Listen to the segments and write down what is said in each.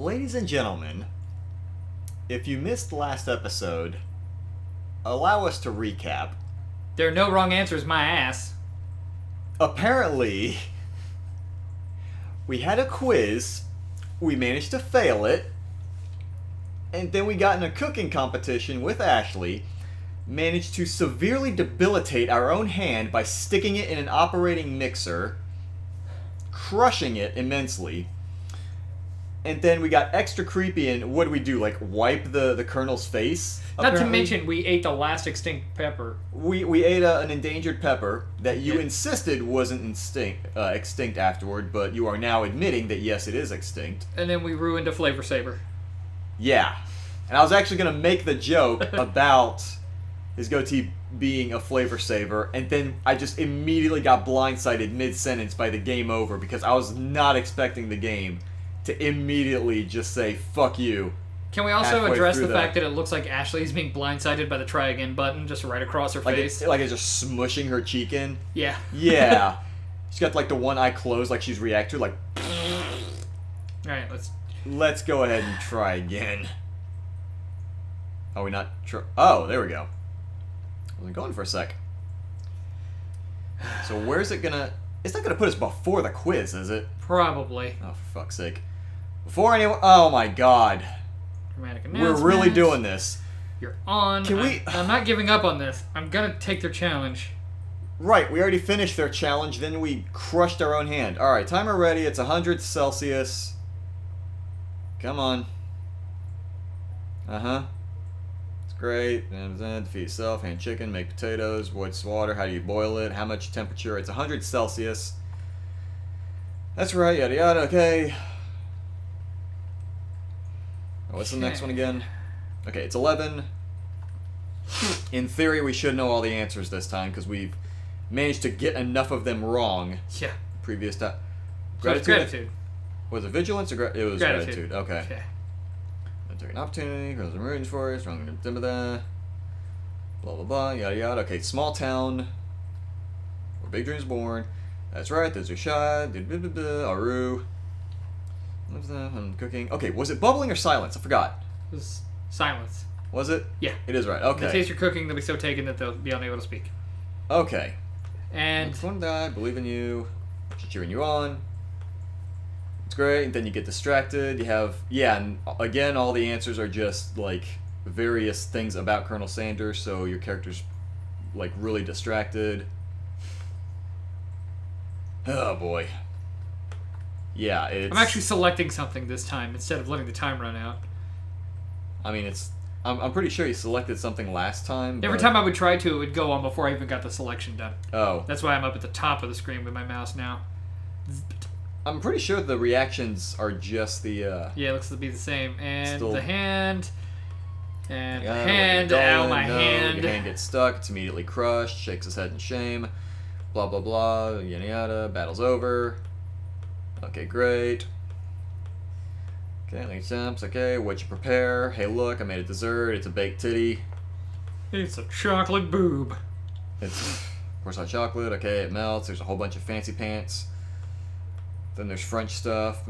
ladies and gentlemen, if you missed last episode, allow us to recap. There are no wrong answers, my ass. Apparently, we had a quiz, we managed to fail it, and then we got in a cooking competition with Ashley, managed to severely debilitate our own hand by sticking it in an operating mixer, crushing it immensely, and then we got extra creepy and what do we do, like wipe the Colonel's face? Not to mention, we ate the last extinct pepper. We ate an endangered pepper that you Yeah. insisted wasn't extinct afterward, but you are now admitting that yes, it is extinct. And then we ruined a flavor saver. Yeah. And I was actually going to make the joke about his goatee being a flavor saver, and then I just immediately got blindsided mid-sentence by the game over because I was not expecting the game to immediately just say, fuck you. Can we also Halfway address through the fact that it looks like Ashley's being blindsided by the try again button just right across her face? Like it's just smushing her cheek in? Yeah. Yeah. She's got like the one eye closed like she's reacting like... Alright, Let's go ahead and try again. Are we not... Oh, there we go. I wasn't going for a sec. So where's it gonna... It's not gonna put us before the quiz, is it? Probably. Oh, for fuck's sake. Before anyone... Oh my god. Dramatic We're announcements. really doing this. You're on. Can we... I'm not giving up on this. I'm gonna take their challenge. Right, we already finished their challenge, then we crushed our own hand. Alright, timer ready. It's 100 Celsius. Come on. Uh-huh. It's great. Defeat yourself. Hand chicken. Make potatoes. What's water? How do you boil it? How much temperature? It's 100 Celsius. That's right. Yada yada. Okay. What's the next one again? Okay, it's 11. In theory, we should know all the answers this time because we've managed to get enough of them wrong. Yeah. Previous time. So it's gratitude. Was it vigilance or it was gratitude? Okay. Okay. I took an opportunity, because I'm rooting for it, strong and blah blah blah, yada yada. Okay, small town where big dreams born. That's right, there's your shot. Aru. I'm cooking. Okay, was it bubbling or silence? I forgot. It was silence. Was it? Yeah. It is right. If they Okay. taste your cooking, they'll be so taken that they'll be unable to speak. Okay. And Next one die. Believe in you. Just cheering you on. It's great. And then you get distracted. You have and again, all the answers are just like various things about Colonel Sanders, so your character's like really distracted. Oh boy. Yeah, it's... I'm actually selecting something this time instead of letting the time run out. I mean, it's... I'm pretty sure you selected something last time. Every time I would try to, it would go on before I even got the selection done. Oh. That's why I'm up at the top of the screen with my mouse now. I'm pretty sure the reactions are just the... Yeah, it looks to be the same. And Still... the hand... And the Yeah, hand, like ow, my no, hand. Your hand gets stuck, it's immediately crushed, shakes his head in shame, blah blah blah, yada yada, battle's over. Okay, great. Okay, late jumps, okay, what'd you prepare? Hey look, I made a dessert, it's a baked titty. It's a chocolate boob. It's, of course, hot chocolate, okay, it melts, there's a whole bunch of fancy pants. Then there's French stuff.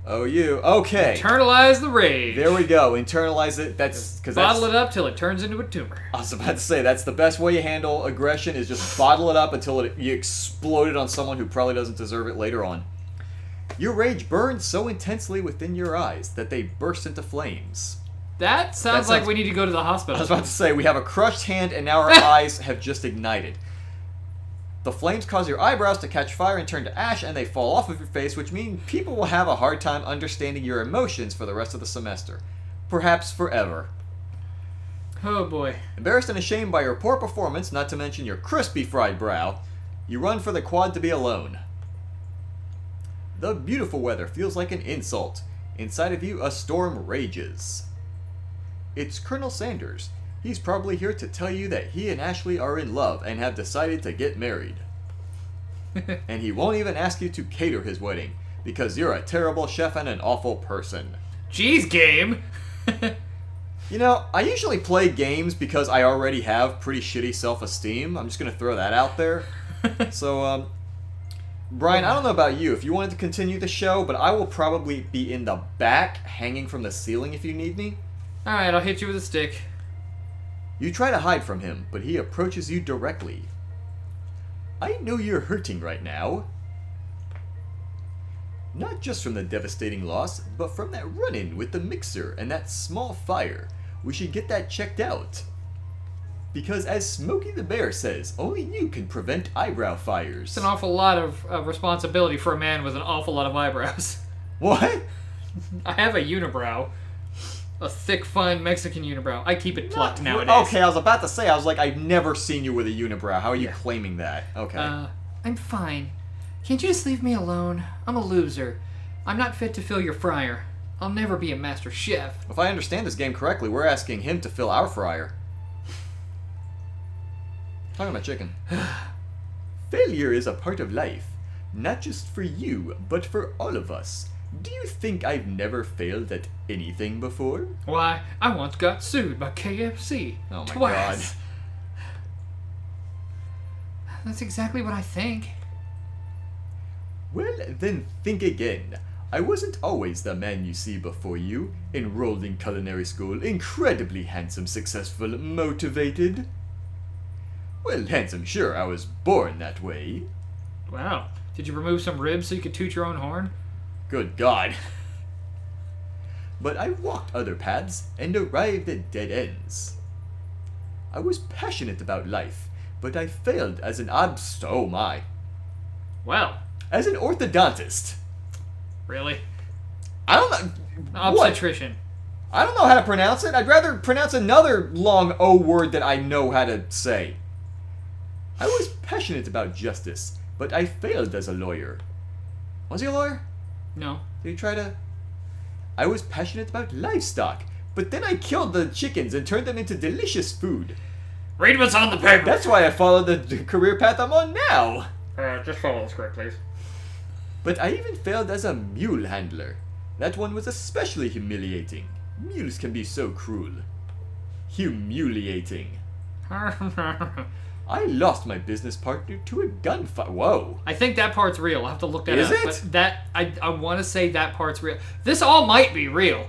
Oh, you. Okay. Internalize the rage. There we go. Internalize it. That's because bottle it up till it turns into a tumor. I was about to say that's the best way you handle aggression is just bottle it up until you explode it on someone who probably doesn't deserve it later on. Your rage burns so intensely within your eyes that they burst into flames. That sounds like we need to go to the hospital. I was about to say we have a crushed hand and now our eyes have just ignited. The flames cause your eyebrows to catch fire and turn to ash, and they fall off of your face, which means people will have a hard time understanding your emotions for the rest of the semester. Perhaps forever. Oh boy. Embarrassed and ashamed by your poor performance, not to mention your crispy fried brow, you run for the quad to be alone. The beautiful weather feels like an insult. Inside of you, a storm rages. It's Colonel Sanders. He's probably here to tell you that he and Ashley are in love and have decided to get married. And he won't even ask you to cater his wedding, because you're a terrible chef and an awful person. Jeez, game! You know, I usually play games because I already have pretty shitty self-esteem. I'm just going to throw that out there. So, Brian, I don't know about you, if you wanted to continue the show, but I will probably be in the back, hanging from the ceiling if you need me. Alright, I'll hit you with a stick. You try to hide from him, but he approaches you directly. I know you're hurting right now. Not just from the devastating loss, but from that run-in with the mixer and that small fire. We should get that checked out. Because as Smokey the Bear says, only you can prevent eyebrow fires. It's an awful lot of responsibility for a man with an awful lot of eyebrows. What? I have a unibrow. A thick, fine Mexican unibrow. I keep it plucked nowadays. Okay, I was about to say, I've never seen you with a unibrow. How are you claiming that? Okay. I'm fine. Can't you just leave me alone? I'm a loser. I'm not fit to fill your fryer. I'll never be a master chef. If I understand this game correctly, we're asking him to fill our fryer. Talking about chicken. Failure is a part of life. Not just for you, but for all of us. Do you think I've never failed at anything before? Why, I once got sued by KFC. Oh my twice. God. That's exactly what I think. Well, then think again. I wasn't always the man you see before you, enrolled in culinary school, incredibly handsome, successful, motivated. Well, handsome, sure, I was born that way. Wow. Did you remove some ribs so you could toot your own horn? Good God. But I walked other paths and arrived at dead ends. I was passionate about life, but I failed as an oh my. Well. As an orthodontist. Really? I don't know. Obstetrician. What? I don't know how to pronounce it. I'd rather pronounce another long O word that I know how to say. I was passionate about justice, but I failed as a lawyer. Was he a lawyer? No. Did he try to... I was passionate about livestock, but then I killed the chickens and turned them into delicious food. Read what's on the paper! That's why I followed the career path I'm on now. Just follow the script, please. But I even failed as a mule handler. That one was especially humiliating. Mules can be so cruel. Humiliating. I lost my business partner to a gunfight. Whoa. I think that part's real. I'll have to look that up. Is it? But that, I want to say that part's real. This all might be real.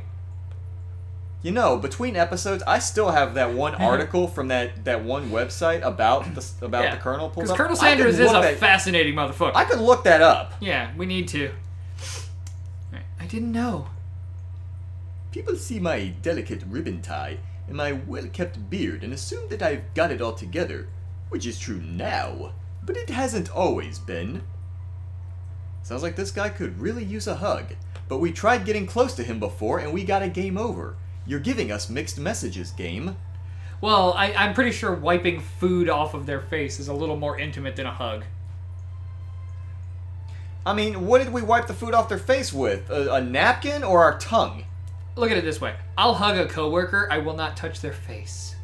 You know, between episodes, I still have that one article from that one website about the Colonel pulled up. Because Colonel Sanders is a fascinating motherfucker. I could look that up. Yeah, we need to. I didn't know. People see my delicate ribbon tie and my well-kept beard and assume that I've got it all together, which is true now, but it hasn't always been. Sounds like this guy could really use a hug, but we tried getting close to him before and we got a game over. You're giving us mixed messages, game. Well, I'm pretty sure wiping food off of their face is a little more intimate than a hug. I mean, what did we wipe the food off their face with? A napkin or our tongue? Look at it this way. I'll hug a coworker, I will not touch their face.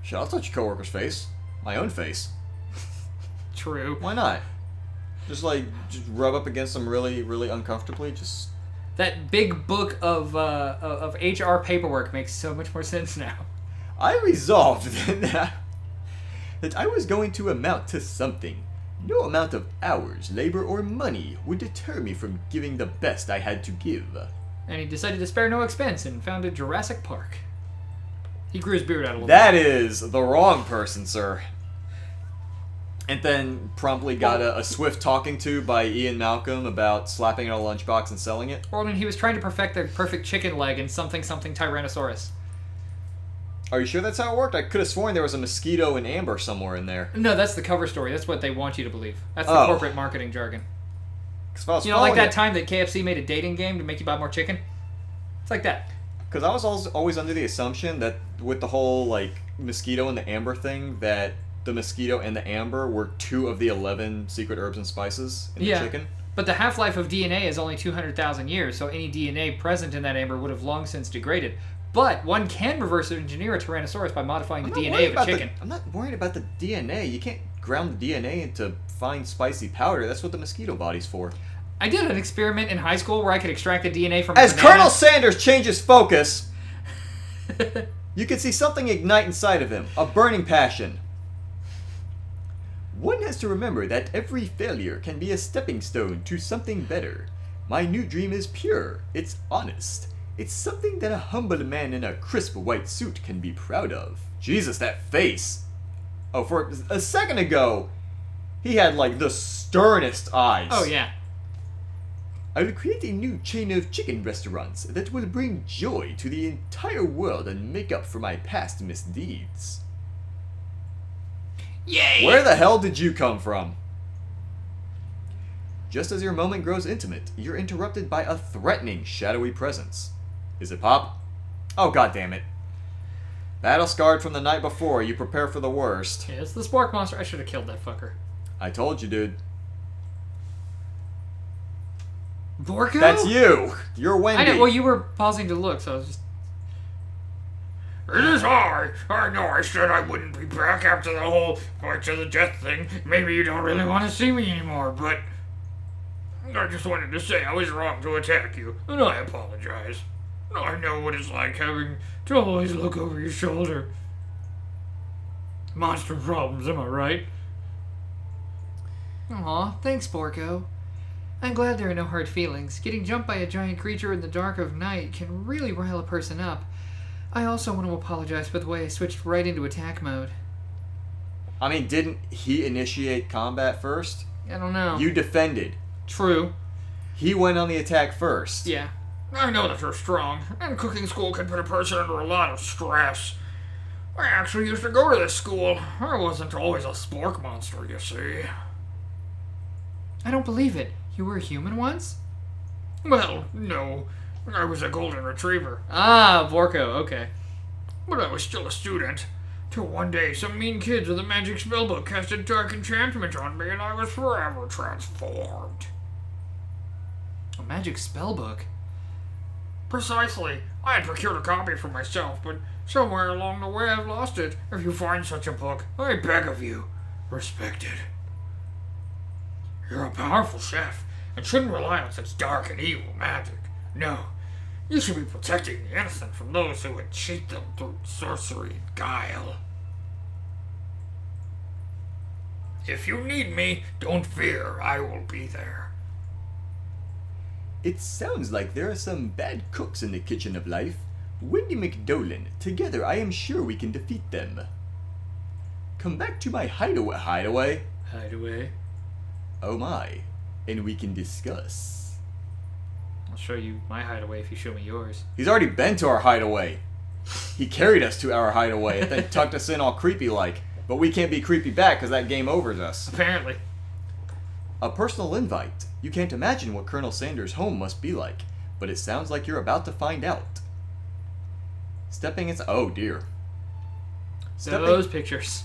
Shit, I'll touch a coworker's face. My own face. True. Why not? Just rub up against them really, really uncomfortably, just... That big book of HR paperwork makes so much more sense now. I resolved that I was going to amount to something. No amount of hours, labor, or money would deter me from giving the best I had to give. And he decided to spare no expense and founded Jurassic Park. He grew his beard out a little That bit. is the wrong person, sir. And then promptly got a swift talking to by Ian Malcolm about slapping it on a lunchbox and selling it. Or when he was trying to perfect the perfect chicken leg in something Tyrannosaurus. Are you sure that's how it worked? I could have sworn there was a mosquito and amber somewhere in there. No, that's the cover story. That's what they want you to believe. That's the corporate marketing jargon. You know, like that time that KFC made a dating game to make you buy more chicken? It's like that. Because I was always under the assumption that with the whole, mosquito and the amber thing, that the mosquito and the amber were 2 of the 11 secret herbs and spices in the chicken. But the half-life of DNA is only 200,000 years, so any DNA present in that amber would have long since degraded. But one can reverse engineer a Tyrannosaurus by modifying the DNA of a chicken. I'm not worried about the DNA. You can't ground the DNA into fine, spicy powder. That's what the mosquito body's for. I did an experiment in high school where I could extract the DNA from As Colonel Sanders changes focus, you can see something ignite inside of him. A burning passion. One has to remember that every failure can be a stepping stone to something better. My new dream is pure. It's honest. It's something that a humble man in a crisp white suit can be proud of. Jesus, that face! Oh, for a second ago, he had like the sternest eyes. Oh, yeah. I will create a new chain of chicken restaurants that will bring joy to the entire world and make up for my past misdeeds. Yay! Where the hell did you come from? Just as your moment grows intimate, you're interrupted by a threatening, shadowy presence. Is it Pop? Oh, god damn it. Battle scarred from the night before, you prepare for the worst. Yeah, it's the Spork monster. I should have killed that fucker. I told you, dude. Borko? That's you! You're Wendy. I know, well, you were pausing to look, so I was just... It is I. I know I said I wouldn't be back after the whole fight to the death thing. Maybe you don't really want to see me anymore, but I just wanted to say I was wrong to attack you, and I apologize. I know what it's like having to always look over your shoulder. Monster problems, am I right? Aw, thanks, Borko. I'm glad there are no hard feelings. Getting jumped by a giant creature in the dark of night can really rile a person up. I also want to apologize for the way I switched right into attack mode. I mean, didn't he initiate combat first? I don't know. You defended. True. He went on the attack first. Yeah. I know that you're strong, and cooking school can put a person under a lot of stress. I actually used to go to this school. I wasn't always a spork monster, you see. I don't believe it. You were a human once? Well, no. I was a golden retriever. Ah, Borko, okay. But I was still a student. Till one day, some mean kids with a magic spellbook cast a dark enchantment on me, and I was forever transformed. A magic spellbook? Precisely. I had procured a copy for myself, but somewhere along the way I've lost it. If you find such a book, I beg of you, respect it. You're a powerful chef, and shouldn't rely on such dark and evil magic. No, you should be protecting the innocent from those who would cheat them through sorcery and guile. If you need me, don't fear, I will be there. It sounds like there are some bad cooks in the kitchen of life. Wendy McDolan. Together I am sure we can defeat them. Come back to my hideaway. Hideaway. Oh my. And we can discuss. I'll show you my hideaway if you show me yours. He's already been to our hideaway. He carried us to our hideaway and then tucked us in all creepy like. But we can't be creepy back because that game overs us. Apparently. A personal invite. You can't imagine what Colonel Sanders' home must be like, but it sounds like you're about to find out. Stepping inside. Oh dear. Those pictures.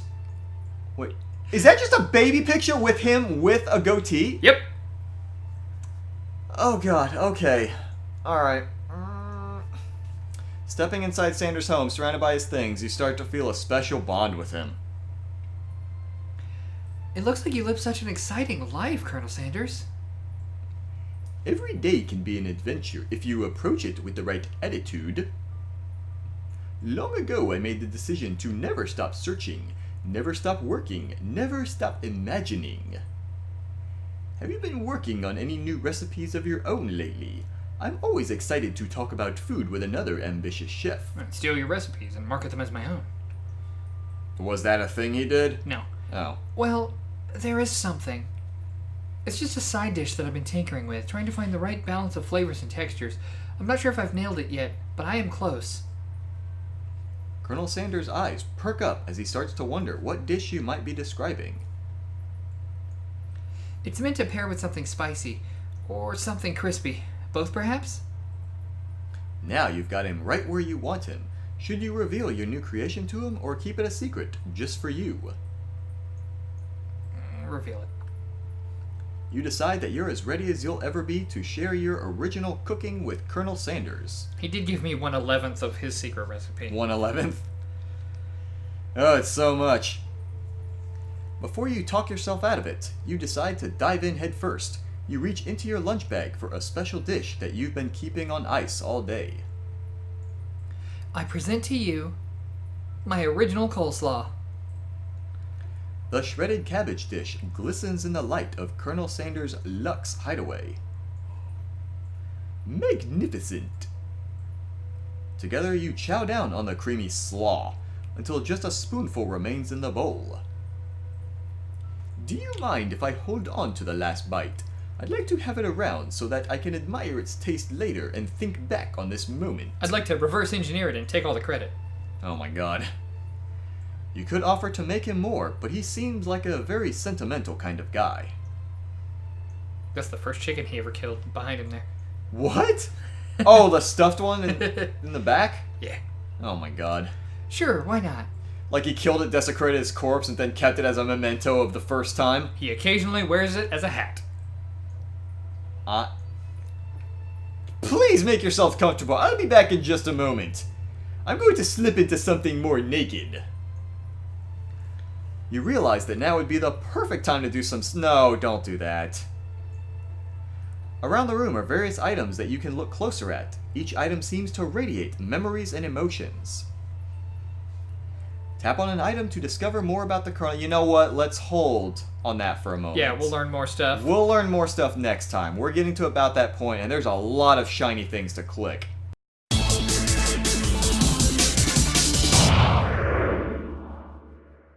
Wait. Is that just a baby picture with him with a goatee? Yep. Oh god, okay. Alright. Stepping inside Sanders' home, surrounded by his things, you start to feel a special bond with him. It looks like you live such an exciting life, Colonel Sanders. Every day can be an adventure if you approach it with the right attitude. Long ago I made the decision to never stop searching, never stop working, never stop imagining. Have you been working on any new recipes of your own lately? I'm always excited to talk about food with another ambitious chef. I'd steal your recipes and market them as my own. Was that a thing he did? No. Oh. Well, there is something. It's just a side dish that I've been tinkering with, trying to find the right balance of flavors and textures. I'm not sure if I've nailed it yet, but I am close. Colonel Sanders' eyes perk up as he starts to wonder what dish you might be describing. It's meant to pair with something spicy, or something crispy. Both, perhaps? Now you've got him right where you want him. Should you reveal your new creation to him, or keep it a secret, just for you? Reveal it. You decide that you're as ready as you'll ever be to share your original cooking with Colonel Sanders. He did give me 1/11th of his secret recipe. 1/11th? Oh, it's so much. Before you talk yourself out of it, you decide to dive in head first. You reach into your lunch bag for a special dish that you've been keeping on ice all day. I present to you my original coleslaw. The shredded cabbage dish glistens in the light of Colonel Sanders' Lux hideaway. Magnificent! Together you chow down on the creamy slaw until just a spoonful remains in the bowl. Do you mind if I hold on to the last bite? I'd like to have it around so that I can admire its taste later and think back on this moment. I'd like to reverse engineer it and take all the credit. Oh my god. You could offer to make him more, but he seems like a very sentimental kind of guy. That's the first chicken he ever killed behind him there. What? Oh, the stuffed one in the back? Yeah. Oh my god. Sure, why not? Like he killed it, desecrated his corpse, and then kept it as a memento of the first time? He occasionally wears it as a hat. Please make yourself comfortable. I'll be back in just a moment. I'm going to slip into something more naked. You realize that now would be the perfect time to do some... No, don't do that. Around the room are various items that you can look closer at. Each item seems to radiate memories and emotions. Tap on an item to discover more about the Colonel. You know what? Let's hold on that for a moment. Yeah, we'll learn more stuff. We'll learn more stuff next time. We're getting to about that point, and there's a lot of shiny things to click.